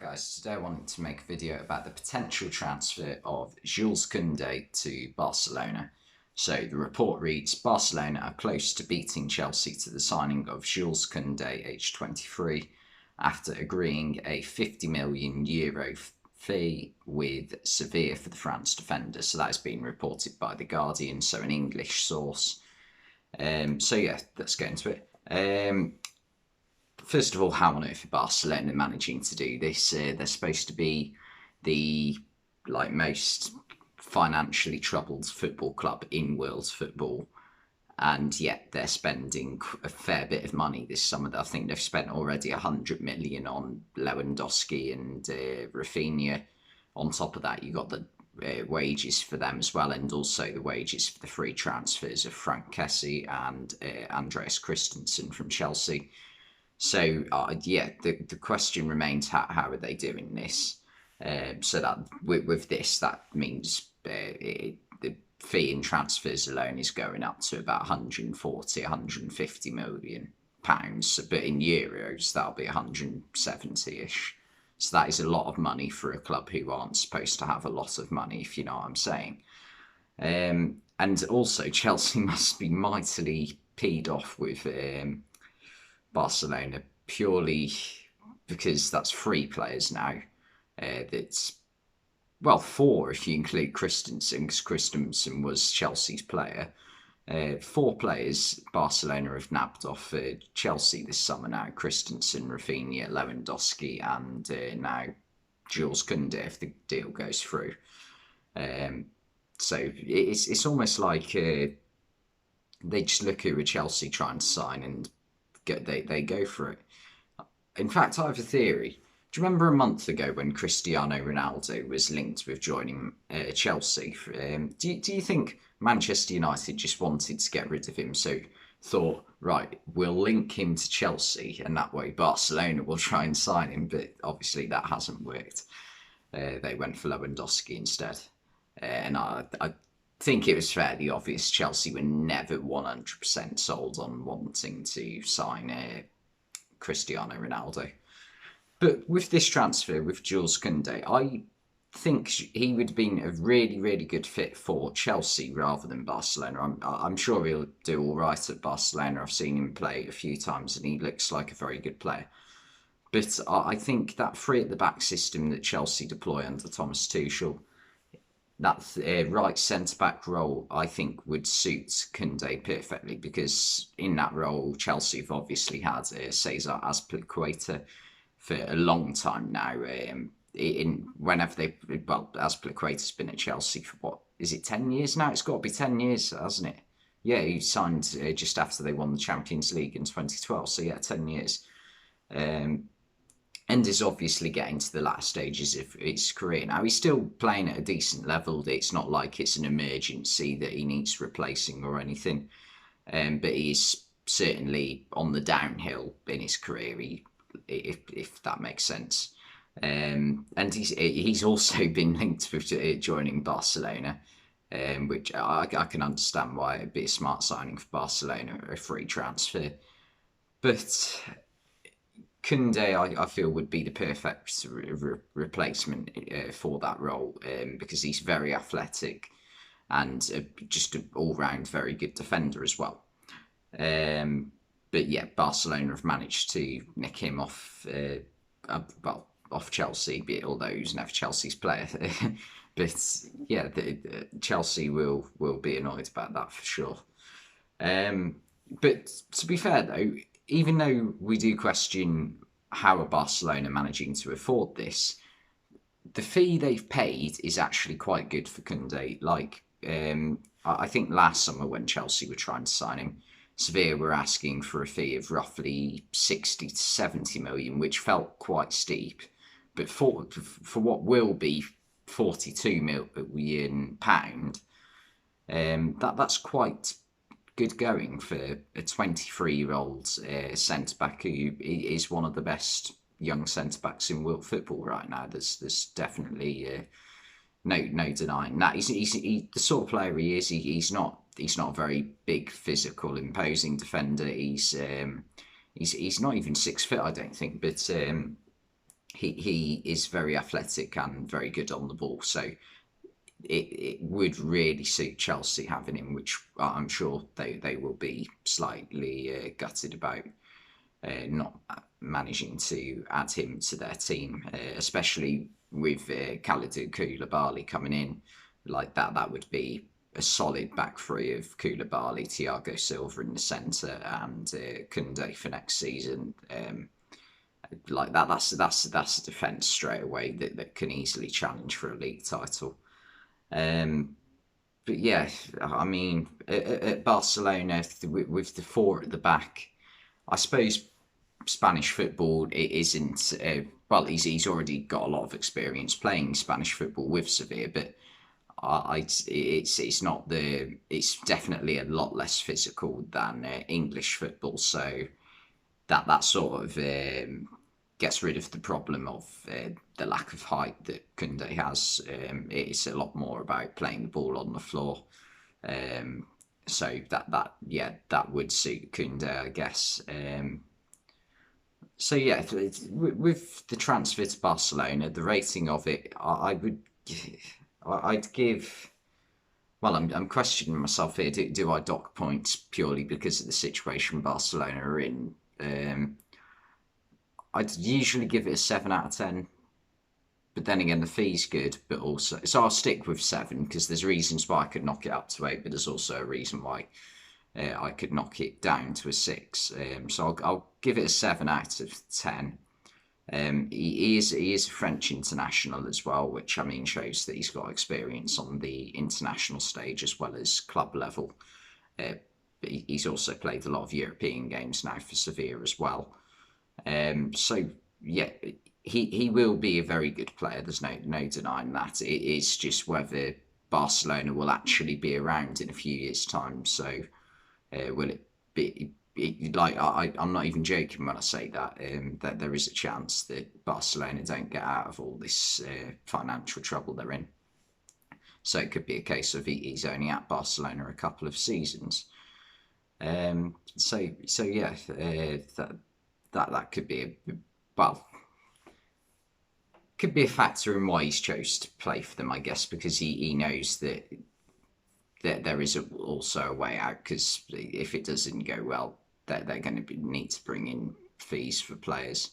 guys, today I wanted to make a video about the potential transfer of Jules Kounde to Barcelona. So the report reads, Barcelona are close to beating Chelsea to the signing of Jules Kounde, aged 23, after agreeing a €50 million fee with Sevilla for the France defender. So that has been reported by The Guardian, so an English source. Let's get into it. First of all, how on earth are Barcelona managing to do this? They're supposed to be the most financially troubled football club in world football, and yet they're spending a fair bit of money this summer. I think they've spent already 100 million on Lewandowski and Rafinha. On top of that, you got the wages for them as well, and also the wages for the free transfers of Frank Kessie and Andreas Christensen from Chelsea. So the question remains, how are they doing this? So that with this, that means the fee in transfers alone is going up to about 140, 150 million pounds. But in euros, that'll be 170-ish. So that is a lot of money for a club who aren't supposed to have a lot of money, if you know what I'm saying. And also, Chelsea must be mightily peed off with Barcelona, purely because that's 3 players now. Well, 4 if you include Christensen, because Christensen was Chelsea's player. 4 players Barcelona have nabbed off Chelsea this summer now: Christensen, Rafinha, Lewandowski, and now Jules Kounde if the deal goes through. So it's almost like they just look who Chelsea trying to sign and they go for it. In fact, I have a theory. Do you remember a month ago when Cristiano Ronaldo was linked with joining Chelsea? Do you think Manchester United just wanted to get rid of him, so thought, right, we'll link him to Chelsea and that way Barcelona will try and sign him? But obviously that hasn't worked. They went for Lewandowski instead. And I think it was fairly obvious Chelsea were never 100% sold on wanting to sign Cristiano Ronaldo. But with this transfer, with Jules Kounde, I think he would have been a really, really good fit for Chelsea rather than Barcelona. I'm sure he'll do all right at Barcelona. I've seen him play a few times and he looks like a very good player. But I think that 3 at the back system that Chelsea deploy under Thomas Tuchel, that right centre-back role, I think would suit Kounde perfectly, because in that role Chelsea have obviously had Cesar Azpilicueta for a long time now. Azpilicueta's been at Chelsea for what, is it 10 years now? It's got to be 10 years, hasn't it? Yeah, he signed just after they won the Champions League in 2012, so yeah, 10 years. And is obviously getting to the last stages of his career now. He's still playing at a decent level. It's not like it's an emergency that he needs replacing or anything. But he's certainly on the downhill in his career, if that makes sense. And he's also been linked with joining Barcelona, which I can understand why it'd be a smart signing for Barcelona, a free transfer. But Kounde, I feel, would be the perfect replacement for that role, because he's very athletic and just an all-round very good defender as well. But yeah, Barcelona have managed to nick him off, off Chelsea, although he's never Chelsea's player. But yeah, Chelsea will be annoyed about that for sure. But to be fair though, even though we do question how are Barcelona managing to afford this, the fee they've paid is actually quite good for Kounde. I think last summer when Chelsea were trying to sign him, Sevilla were asking for a fee of roughly 60 to 70 million, which felt quite steep. But for what will be 42 million pound, that's quite good going for a 23-year-old centre-back who is one of the best young centre-backs in world football right now. There's definitely no denying that. He's the sort of player he is. He's not a very big, physical, imposing defender. He's not even 6 foot, I don't think. But he is very athletic and very good on the ball. So it would really suit Chelsea having him, which I'm sure they will be slightly gutted about not managing to add him to their team, especially with Kalidou Koulibaly coming in. Like that would be a solid back three of Koulibaly, Thiago Silva in the centre, and Kounde for next season. Like that's a defence straight away that can easily challenge for a league title. Um, but yeah, I mean, at Barcelona with the four at the back, I suppose Spanish football it isn't. Well, he's already got a lot of experience playing Spanish football with Sevilla, but it's not the. It's definitely a lot less physical than English football. So that sort of gets rid of the problem of the lack of height that Kounde has. It's a lot more about playing the ball on the floor. So that would suit Kounde, I guess. So yeah, with the transfer to Barcelona, the rating of it, I'd give. Well, I'm questioning myself here. Do I dock points purely because of the situation Barcelona are in? I'd usually give it a 7 out of 10, but then again, the fee's good, but also so I'll stick with 7 because there's reasons why I could knock it up to 8, but there's also a reason why I could knock it down to a 6. So I'll give it a 7 out of 10. He is a French international as well, which I mean shows that he's got experience on the international stage as well as club level. But he's also played a lot of European games now for Sevilla as well. So yeah, he will be a very good player. There's no denying that. It is just whether Barcelona will actually be around in a few years' time. So will it be? I'm not even joking when I say that. That there is a chance that Barcelona don't get out of all this financial trouble they're in. So it could be a case of he's only at Barcelona a couple of seasons. So yeah, that could be well, could be a factor in why he's chose to play for them, I guess, because he knows that there is also a way out. Because if it doesn't go well, they're going to need to bring in fees for players.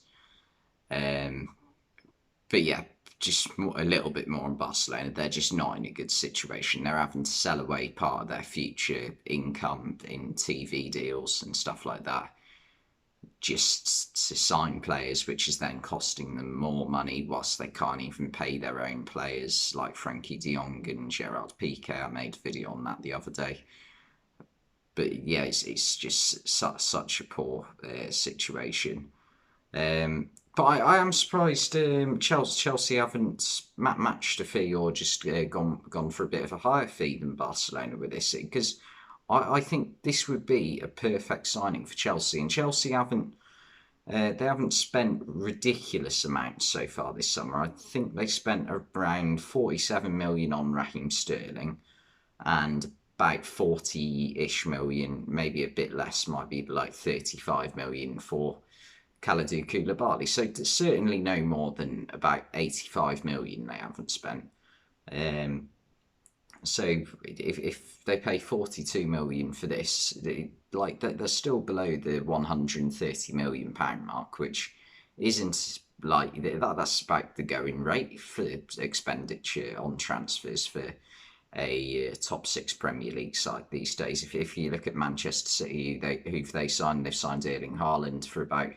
But yeah, just a little bit more on Barcelona. They're just not in a good situation. They're having to sell away part of their future income in TV deals and stuff like that just to sign players, which is then costing them more money whilst they can't even pay their own players like Frankie de Jong and Gerard Piqué. I made a video on that the other day. But yeah, it's just such a poor situation. But I am surprised Chelsea haven't matched a fee or just gone for a bit of a higher fee than Barcelona with this, because I think this would be a perfect signing for Chelsea, and Chelsea haven't spent ridiculous amounts so far this summer. I think they spent around 47 million on Raheem Sterling and about 40-ish million, maybe a bit less, might be like 35 million for Kalidou Koulibaly. So certainly no more than about 85 million they haven't spent. So if they pay 42 million for this, like they're still below the 130 million pound mark, which isn't like that's about the going rate for expenditure on transfers for a top 6 Premier League side these days. If you look at Manchester City, who've they signed? They've signed Erling Haaland for about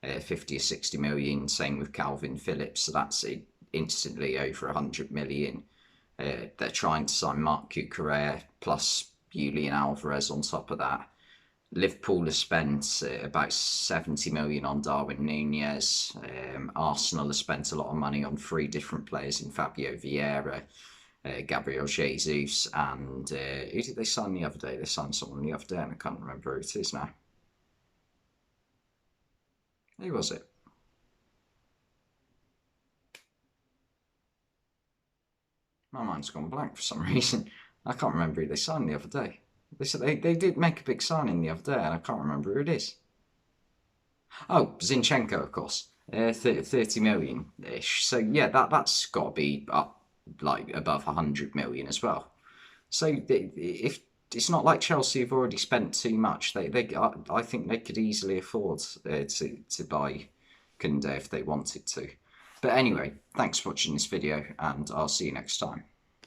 50 or 60 million. Same with Calvin Phillips, so that's instantly over 100 million. They're trying to sign Marc Cucurella plus Julian Alvarez on top of that. Liverpool has spent about 70 million on Darwin Nunez. Arsenal has spent a lot of money on 3 different players in Fabio Vieira, Gabriel Jesus, and who did they sign the other day? They signed someone the other day and I can't remember who it is now. Who was it? My mind's gone blank for some reason. I can't remember who they signed the other day. They said they did make a big signing the other day, and I can't remember who it is. Oh, Zinchenko, of course. 30 million-ish. So yeah, that's got to be up like above 100 million as well. So if it's not like Chelsea have already spent too much, I think they could easily afford to buy Kounde if they wanted to. But anyway, thanks for watching this video, and I'll see you next time.